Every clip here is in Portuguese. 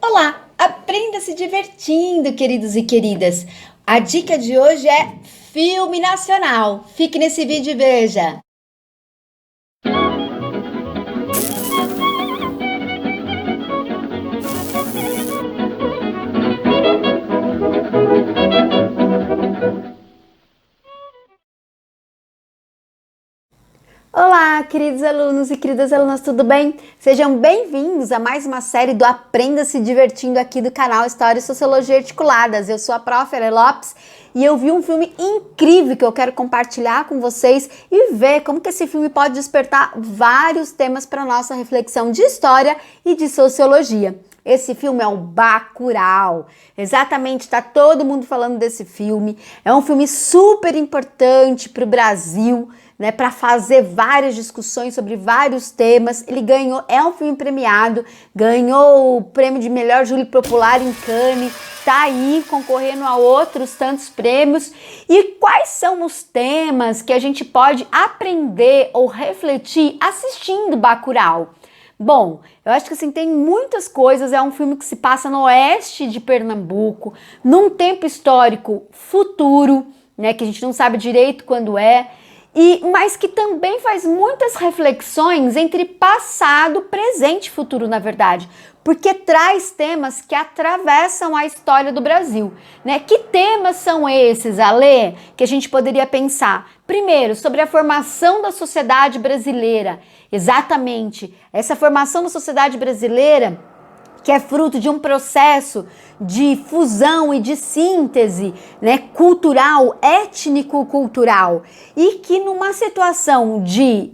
Olá, aprenda se divertindo, queridos e queridas. A dica de hoje é filme nacional. Fique nesse vídeo e veja. Olá, queridos alunos e queridas alunas, tudo bem? Sejam bem-vindos a mais uma série do Aprenda se Divertindo aqui do canal História e Sociologia Articuladas. Eu sou a Prof. Ela Lopes e eu vi um filme incrível que eu quero compartilhar com vocês e ver como que esse filme pode despertar vários temas para nossa reflexão de história e de sociologia. Esse filme é o Bacurau. Exatamente, está todo mundo falando desse filme. É um filme super importante para o Brasil, né, para fazer várias discussões sobre vários temas. Ele ganhou, é um filme premiado, ganhou o prêmio de melhor júri popular em Cannes, tá aí concorrendo a outros tantos prêmios. E quais são os temas que a gente pode aprender ou refletir assistindo Bacurau? Bom, eu acho que assim, tem muitas coisas, é um filme que se passa no oeste de Pernambuco, num tempo histórico futuro, né, que a gente não sabe direito quando é, mas que também faz muitas reflexões entre passado, presente e futuro, na verdade, porque traz temas que atravessam a história do Brasil, né? Que temas são esses, Alê, que a gente poderia pensar? Primeiro, sobre a formação da sociedade brasileira. Exatamente, essa formação da sociedade brasileira que é fruto de um processo de fusão e de síntese, né, cultural, étnico-cultural, e que numa situação de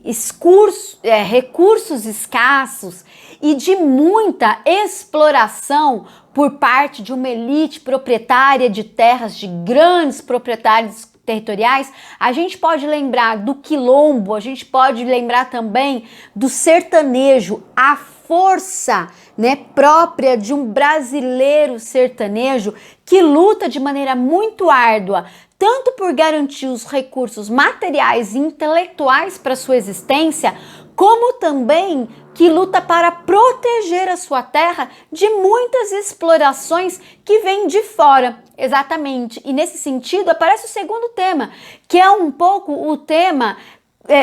recursos escassos e de muita exploração por parte de uma elite proprietária de terras, de grandes proprietários territoriais, a gente pode lembrar do quilombo, a gente pode lembrar também do sertanejo, a força, né, própria de um brasileiro sertanejo que luta de maneira muito árdua, tanto por garantir os recursos materiais e intelectuais para sua existência, como também que luta para proteger a sua terra de muitas explorações que vêm de fora. Exatamente. E nesse sentido aparece o segundo tema, que é um pouco o tema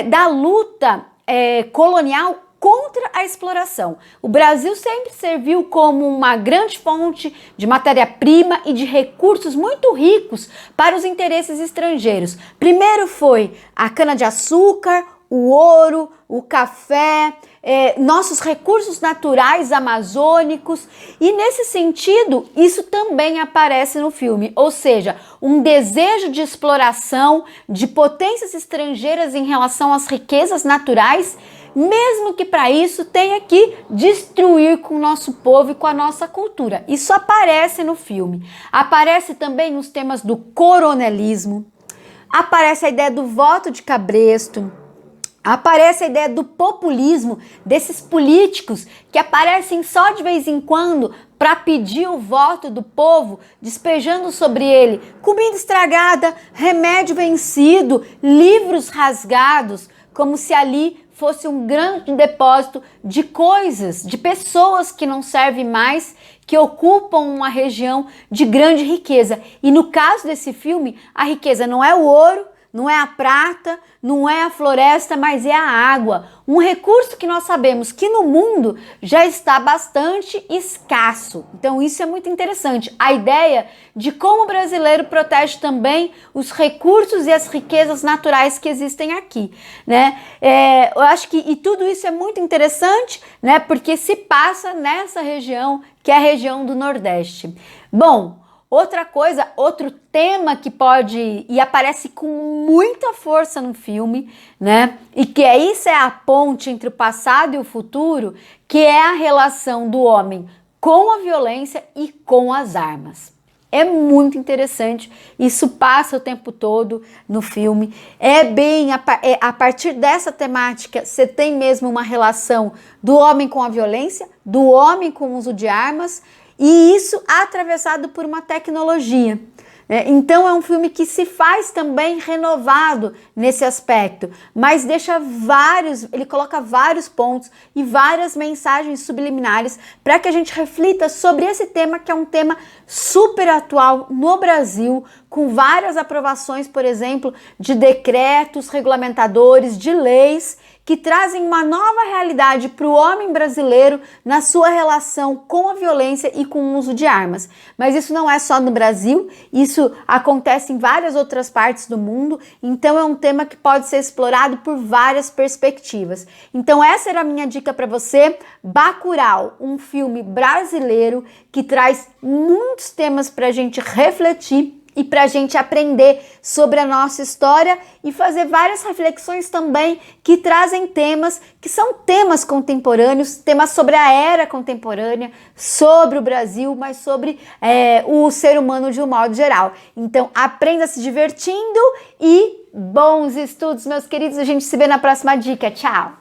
da luta colonial contra a exploração. O Brasil sempre serviu como uma grande fonte de matéria-prima e de recursos muito ricos para os interesses estrangeiros. Primeiro foi a cana-de-açúcar, o ouro, o café, nossos recursos naturais amazônicos, e nesse sentido isso também aparece no filme, ou seja, um desejo de exploração de potências estrangeiras em relação às riquezas naturais, mesmo que para isso tenha que destruir com o nosso povo e com a nossa cultura. Isso aparece no filme. Aparece também os temas do coronelismo, aparece a ideia do voto de cabresto, aparece a ideia do populismo, desses políticos que aparecem só de vez em quando para pedir o voto do povo, despejando sobre ele comida estragada, remédio vencido, livros rasgados, como se ali fosse um grande depósito de coisas, de pessoas que não servem mais, que ocupam uma região de grande riqueza. E no caso desse filme, a riqueza não é o ouro, não é a prata, não é a floresta, mas é a água. Um recurso que nós sabemos que no mundo já está bastante escasso. Então isso é muito interessante. A ideia de como o brasileiro protege também os recursos e as riquezas naturais que existem aqui, né? Eu acho que tudo isso é muito interessante, né? Porque se passa nessa região que é a região do Nordeste. Bom, outra coisa, outro tema que pode e aparece com muita força no filme, né? E que isso é a ponte entre o passado e o futuro, que é a relação do homem com a violência e com as armas. É muito interessante, isso passa o tempo todo no filme, a partir dessa temática você tem mesmo uma relação do homem com a violência, do homem com o uso de armas, e isso atravessado por uma tecnologia, Então é um filme que se faz também renovado nesse aspecto, mas ele coloca vários pontos e várias mensagens subliminares para que a gente reflita sobre esse tema, que é um tema super atual no Brasil, com várias aprovações, por exemplo, de decretos regulamentadores, de leis que trazem uma nova realidade para o homem brasileiro na sua relação com a violência e com o uso de armas. Mas isso não é só no Brasil, isso acontece em várias outras partes do mundo, então é um tema que pode ser explorado por várias perspectivas. Então essa era a minha dica para você, Bacurau, um filme brasileiro que traz muitos temas para a gente refletir e para a gente aprender sobre a nossa história e fazer várias reflexões também que trazem temas que são temas contemporâneos, temas sobre a era contemporânea, sobre o Brasil, mas sobre o ser humano de um modo geral. Então aprenda se divertindo e bons estudos, meus queridos. A gente se vê na próxima dica. Tchau!